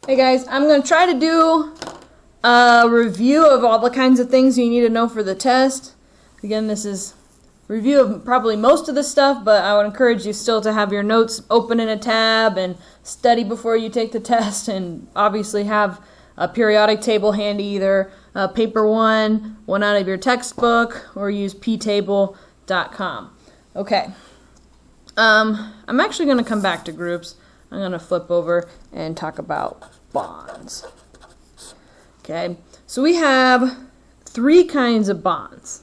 Hey guys, I'm going to try to do a review of all the kinds of things you need to know for the test. Again, this is a review of probably most of the stuff, but I would encourage you still to have your notes open in a tab and study before you take the test, and obviously have a periodic table handy, either paper one out of your textbook, or use ptable.com. Okay, I'm actually going to come back to groups. I'm going to flip over and talk about bonds. Okay, so we have three kinds of bonds.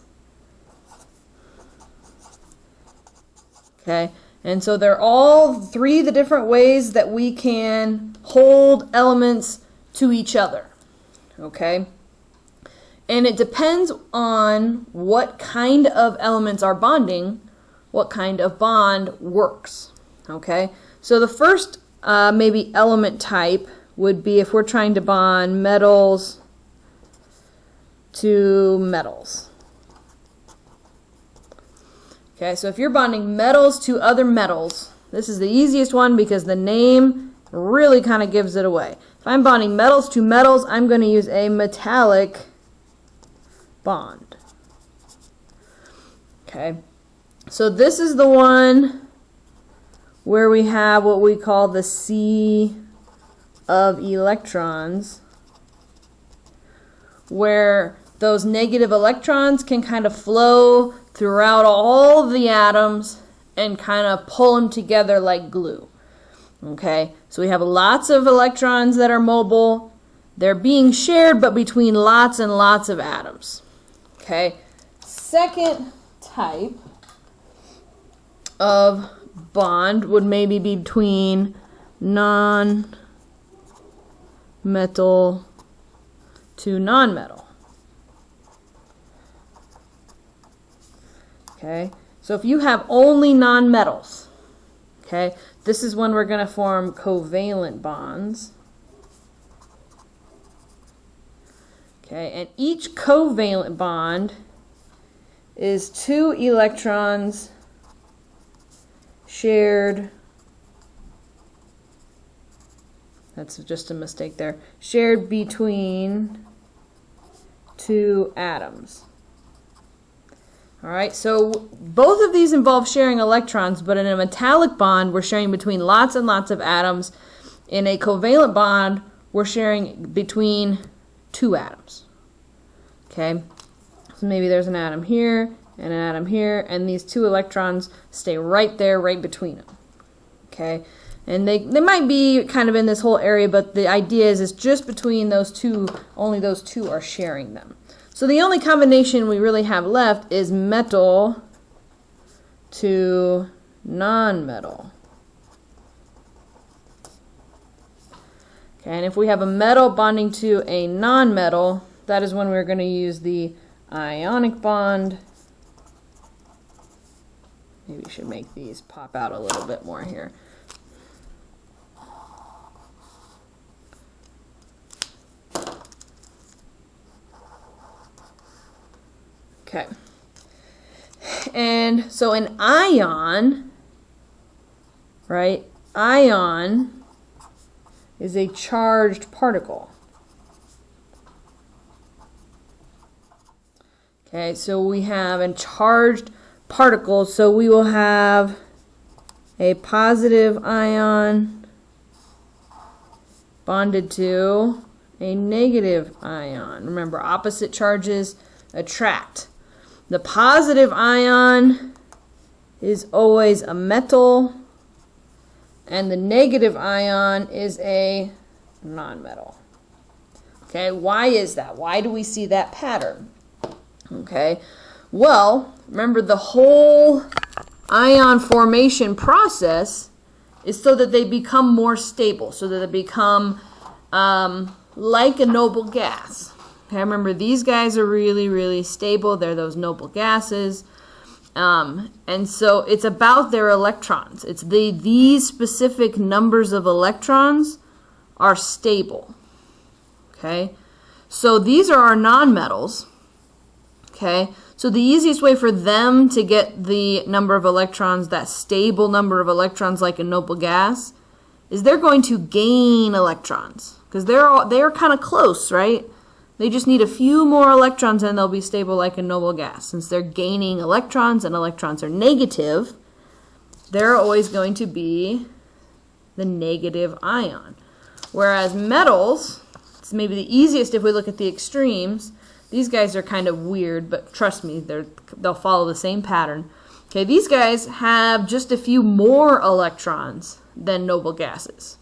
Okay, and so they're all three the different ways that we can hold elements to each other. Okay, and it depends on what kind of elements are bonding, what kind of bond works. Okay, so the first maybe element type would be if we're trying to bond metals to metals. Okay, so if you're bonding metals to other metals, this is the easiest one because the name really kind of gives it away. If I'm bonding metals to metals, I'm going to use a metallic bond. Okay, so this is the one where we have what we call the sea of electrons, where those negative electrons can kind of flow throughout all of the atoms and kind of pull them together like glue. Okay, so we have lots of electrons that are mobile. They're being shared, but between lots and lots of atoms. Okay, second type of bond would maybe be between non-metal to non-metal. Okay, so if you have only non-metals, okay, this is when we're going to form covalent bonds. Okay, and each covalent bond is two electrons shared, that's just a mistake there, shared between two atoms. Alright, so both of these involve sharing electrons, but in a metallic bond, we're sharing between lots and lots of atoms. In a covalent bond, we're sharing between two atoms. Okay, so maybe there's an atom here and an atom here, and these two electrons stay right there, right between them. Okay, and they might be kind of in this whole area, but the idea is it's just between those two, only those two are sharing them. So the only combination we really have left is metal to non-metal. Okay, and if we have a metal bonding to a non-metal, that is when we're going to use the ionic bond. Maybe we should make these pop out a little bit more here. Okay, and so an ion, right, ion is a charged particle. Okay, so we have a charged particle, so we will have a positive ion bonded to a negative ion. Remember, opposite charges attract. The positive ion is always a metal, and the negative ion is a nonmetal. Okay, why is that? Why do we see that pattern? Okay, well, remember the whole ion formation process is so that they become more stable, so that they become like a noble gas. Okay, remember these guys are really, really stable. They're those noble gases. And so it's about their electrons. It's these specific numbers of electrons are stable. Okay, so these are our nonmetals. Okay, so the easiest way for them to get the number of electrons, that stable number of electrons like a noble gas, is they're going to gain electrons. because they're kind of close, right? They just need a few more electrons and they'll be stable like a noble gas. Since they're gaining electrons and electrons are negative, they're always going to be the negative ion. Whereas metals, it's maybe the easiest if we look at the extremes. These guys are kind of weird, but trust me, they'll follow the same pattern. Okay, these guys have just a few more electrons than noble gases.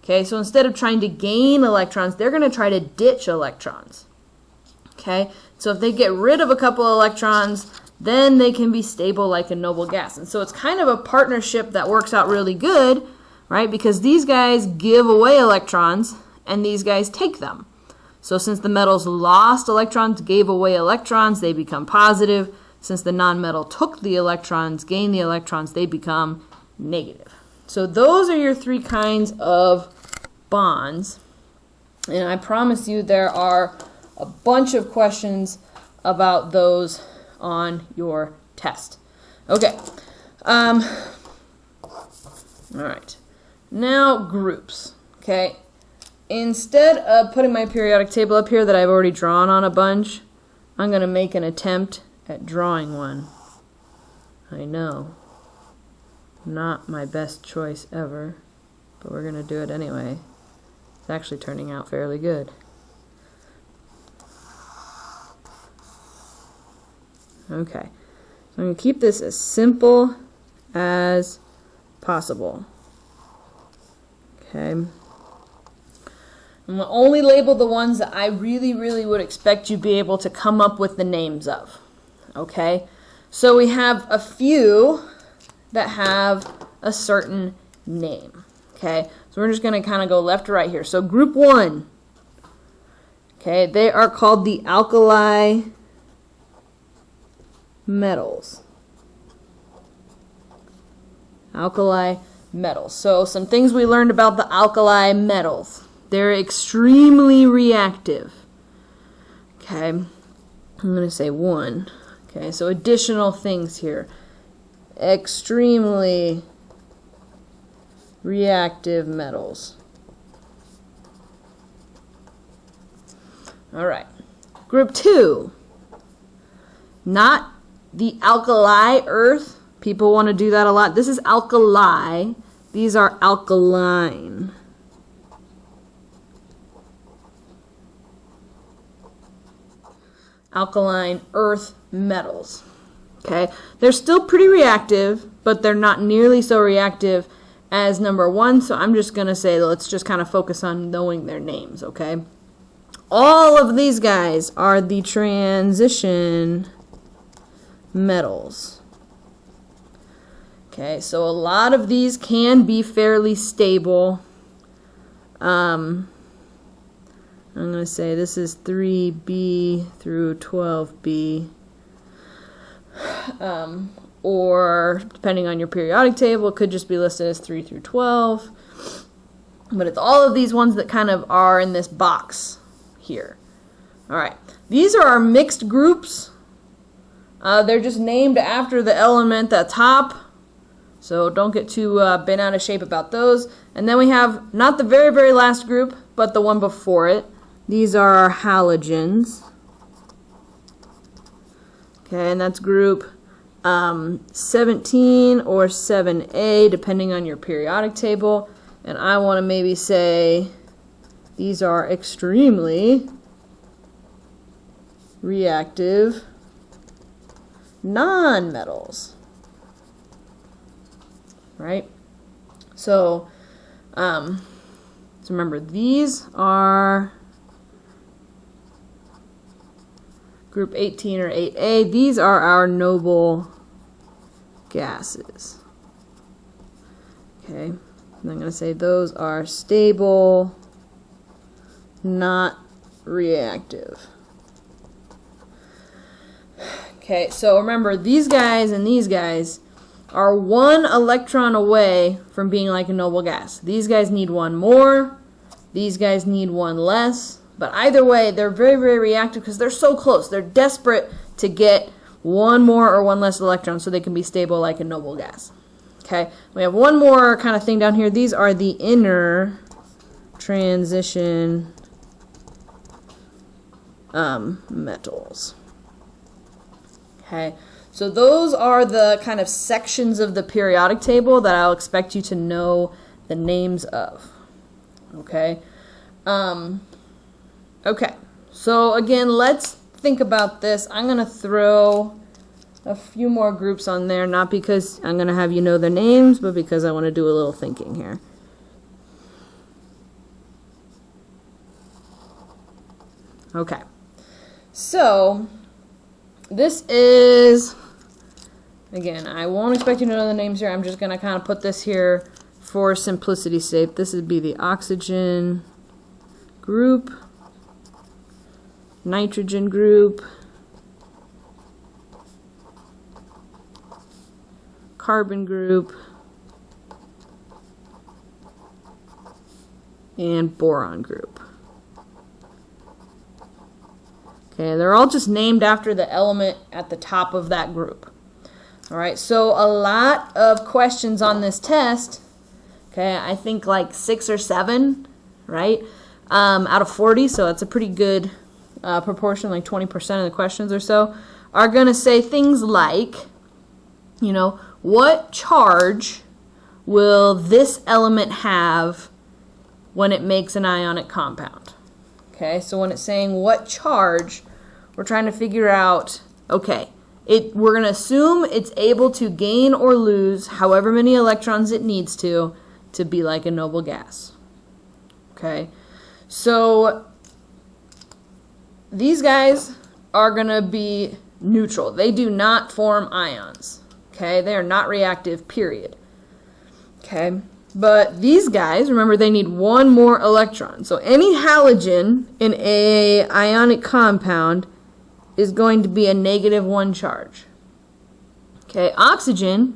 Okay, so instead of trying to gain electrons, they're going to try to ditch electrons. Okay, so if they get rid of a couple of electrons, then they can be stable like a noble gas. And so it's kind of a partnership that works out really good, right? Because these guys give away electrons and these guys take them. So since the metals lost electrons, gave away electrons, they become positive. Since the nonmetal took the electrons, gained the electrons, they become negative. So those are your three kinds of bonds. And I promise you there are a bunch of questions about those on your test. Okay. All right. Now groups. Okay. Instead of putting my periodic table up here that I've already drawn on a bunch, I'm going to make an attempt at drawing one. I know. Not my best choice ever, but we're going to do it anyway. It's actually turning out fairly good. Okay, so I'm going to keep this as simple as possible. Okay. I'm going to only label the ones that I really would expect you be able to come up with the names of. Okay, so we have a few that have a certain name. Okay, so we're just going to kind of go left to right here. So group 1, okay, they are called the alkali metals. Alkali metals. So some things we learned about the alkali metals. They're extremely reactive. Okay, I'm going to say 1. Okay, so additional things here. Extremely reactive metals. All right. Group 2. Not the alkali earth. People want to do that a lot. This is alkali. These are alkaline. Alkaline earth metals. Okay, they're still pretty reactive, but they're not nearly so reactive as number 1, so I'm just going to say let's just kind of focus on knowing their names, okay? All of these guys are the transition metals. Okay, so a lot of these can be fairly stable. I'm going to say this is 3B through 12B. Or depending on your periodic table, it could just be listed as 3 through 12. But it's all of these ones that kind of are in this box here. All right, these are our mixed groups. They're just named after the element at top, so don't get too bent out of shape about those. And then we have not the very last group, but the one before it. These are our halogens. Okay, and that's group 17 or 7A, depending on your periodic table. And I want to maybe say these are extremely reactive nonmetals. Right? So remember, these are group 18 or 8A. These are our noble gases. Okay, and I'm going to say those are stable, not reactive. Okay, so remember, these guys and these guys are 1 electron away from being like a noble gas. These guys need 1 more. These guys need 1 less. But either way, they're very reactive because they're so close. They're desperate to get 1 more or 1 less electron so they can be stable like a noble gas. Okay, we have one more kind of thing down here. These are the inner transition metals. Okay, so those are the kind of sections of the periodic table that I'll expect you to know the names of. Okay. Okay, so again, let's think about this. I'm going to throw a few more groups on there, not because I'm going to have you know their names, but because I want to do a little thinking here. Okay, so this is, again, I won't expect you to know the names here. I'm just going to kind of put this here for simplicity's sake. This would be the oxygen group, nitrogen group, carbon group, and boron group. Okay, they're all just named after the element at the top of that group. All right, so a lot of questions on this test, okay, I think like 6 or 7, right, out of 40, so that's a pretty good proportion, like 20% of the questions or so, are going to say things like, you know, what charge will this element have when it makes an ionic compound? Okay, so when it's saying what charge, we're trying to figure out, okay, we're going to assume it's able to gain or lose however many electrons it needs to be like a noble gas. Okay, so these guys are going to be neutral. They do not form ions. Okay, they are not reactive, period. Okay, but these guys, remember, they need one more electron. So any halogen in a ionic compound is going to be a -1 charge. Okay, oxygen,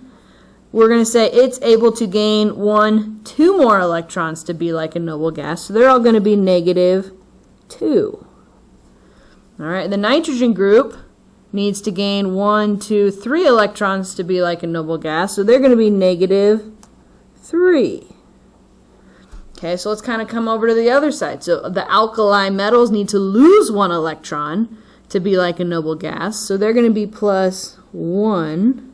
we're going to say it's able to gain 2 more electrons to be like a noble gas. So they're all going to be -2. All right, the nitrogen group needs to gain 1, 2, 3 electrons to be like a noble gas, so they're going to be -3. Okay, so let's kind of come over to the other side. So the alkali metals need to lose 1 electron to be like a noble gas, so they're going to be +1.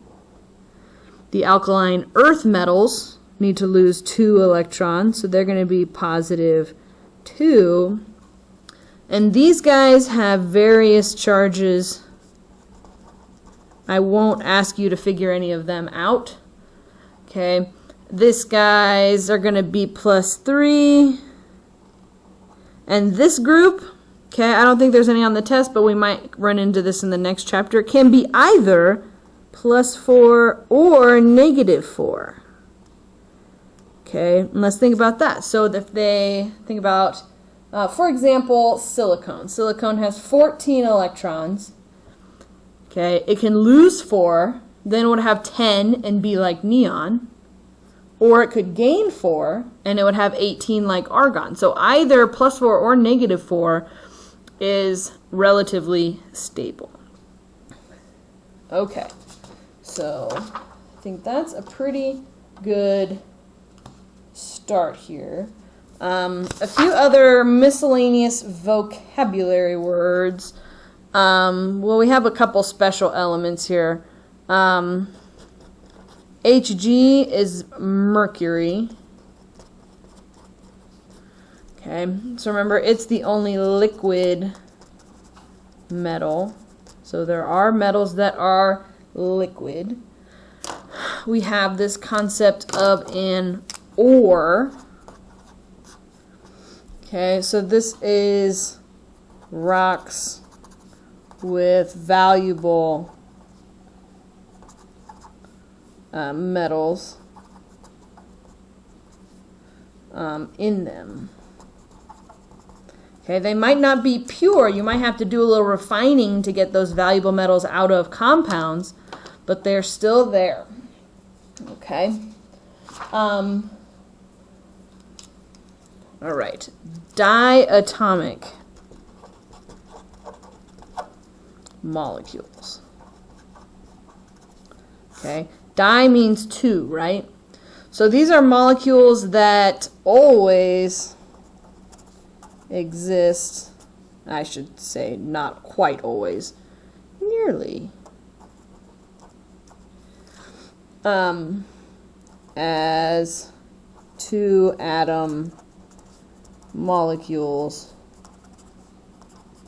The alkaline earth metals need to lose 2 electrons, so they're going to be +2. And these guys have various charges. I won't ask you to figure any of them out. Okay, these guys are going to be +3. And this group, okay, I don't think there's any on the test, but we might run into this in the next chapter. It can be either +4 or -4. Okay, and let's think about that. So if they think about, for example, silicone. Silicone has 14 electrons. Okay, it can lose 4, then it would have 10 and be like neon. Or it could gain 4, and it would have 18 like argon. So either +4 or -4 is relatively stable. Okay, so I think that's a pretty good start here. A few other miscellaneous vocabulary words. Well, we have a couple special elements here. Hg is mercury. Okay, so remember, it's the only liquid metal. So there are metals that are liquid. We have this concept of an ore. Okay, so this is rocks with valuable metals in them. Okay, they might not be pure. You might have to do a little refining to get those valuable metals out of compounds, but they're still there. Okay. All right. Diatomic molecules. Okay. Di means 2, right? So these are molecules that always exist, I should say not quite always, nearly, as two atom molecules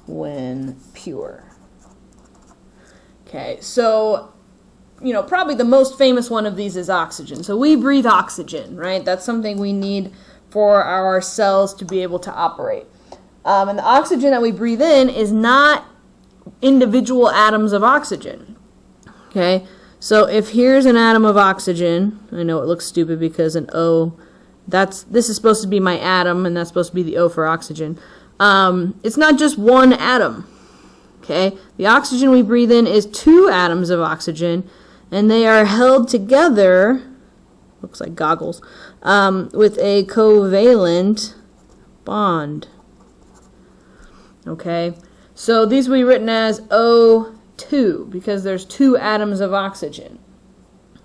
when pure. Okay, so, you know, probably the most famous one of these is oxygen. So we breathe oxygen, right? That's something we need for our cells to be able to operate. And the oxygen that we breathe in is not individual atoms of oxygen. Okay, so if here's an atom of oxygen, I know it looks stupid because an O, this is supposed to be my atom, and that's supposed to be the O for oxygen. It's not just one atom. Okay, the oxygen we breathe in is two atoms of oxygen, and they are held together, looks like goggles, with a covalent bond. Okay, so these will be written as O2 because there's two atoms of oxygen.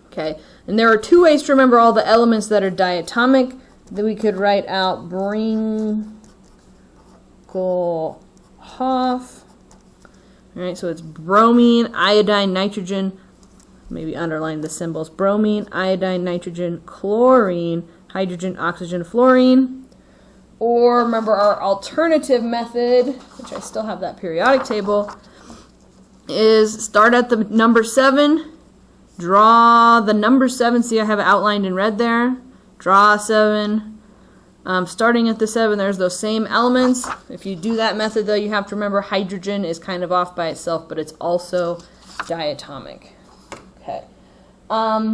Okay, and there are two ways to remember all the elements that are diatomic. That we could write out Bringelhoff. Alright, so it's bromine, iodine, nitrogen, maybe underline the symbols, bromine, iodine, nitrogen, chlorine, hydrogen, oxygen, fluorine. Or remember our alternative method, which I still have that periodic table, is start at the number 7, draw the number 7, see I have it outlined in red there, draw 7. Starting at the 7, there's those same elements. If you do that method, though, you have to remember hydrogen is kind of off by itself, but it's also diatomic. Okay. All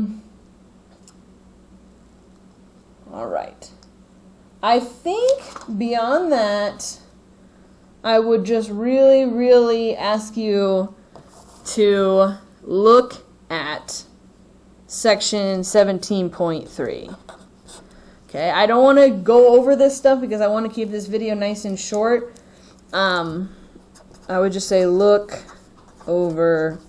right. I think beyond that, I would just really, really ask you to look at section 17.3. Okay, I don't want to go over this stuff because I want to keep this video nice and short. I would just say look over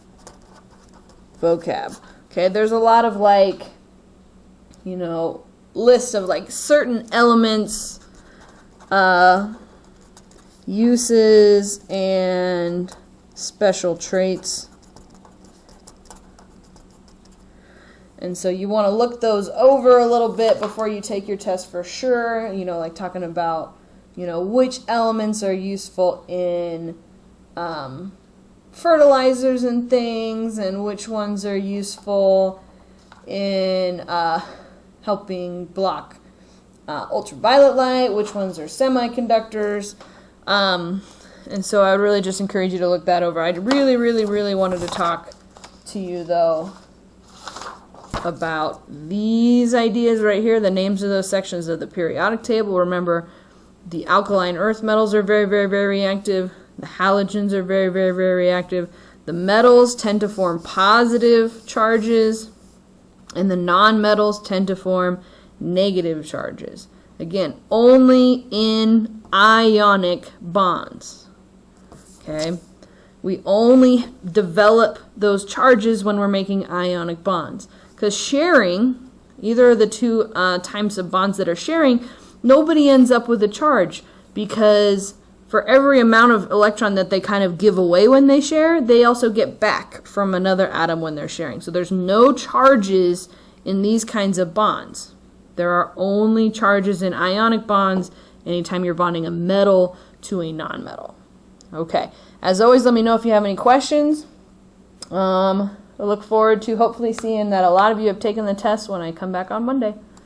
vocab. Okay, there's a lot of like, you know, lists of like certain elements, uses, and special traits. And so you want to look those over a little bit before you take your test for sure. You know, like talking about, you know, which elements are useful in fertilizers and things, and which ones are useful in helping block ultraviolet light, which ones are semiconductors. And so I would really just encourage you to look that over. I really, really, really wanted to talk to you, though, about these ideas right here, the names of those sections of the periodic table. Remember, the alkaline earth metals are very, very, very reactive. The halogens are very, very, very reactive. The metals tend to form positive charges, and the non-metals tend to form negative charges. Again, only in ionic bonds. Okay? We only develop those charges when we're making ionic bonds. Because sharing, either of the two types of bonds that are sharing, nobody ends up with a charge, because for every amount of electron that they kind of give away when they share, they also get back from another atom when they're sharing. So there's no charges in these kinds of bonds. There are only charges in ionic bonds anytime you're bonding a metal to a nonmetal. Okay, as always, let me know if you have any questions. I look forward to hopefully seeing that a lot of you have taken the test when I come back on Monday.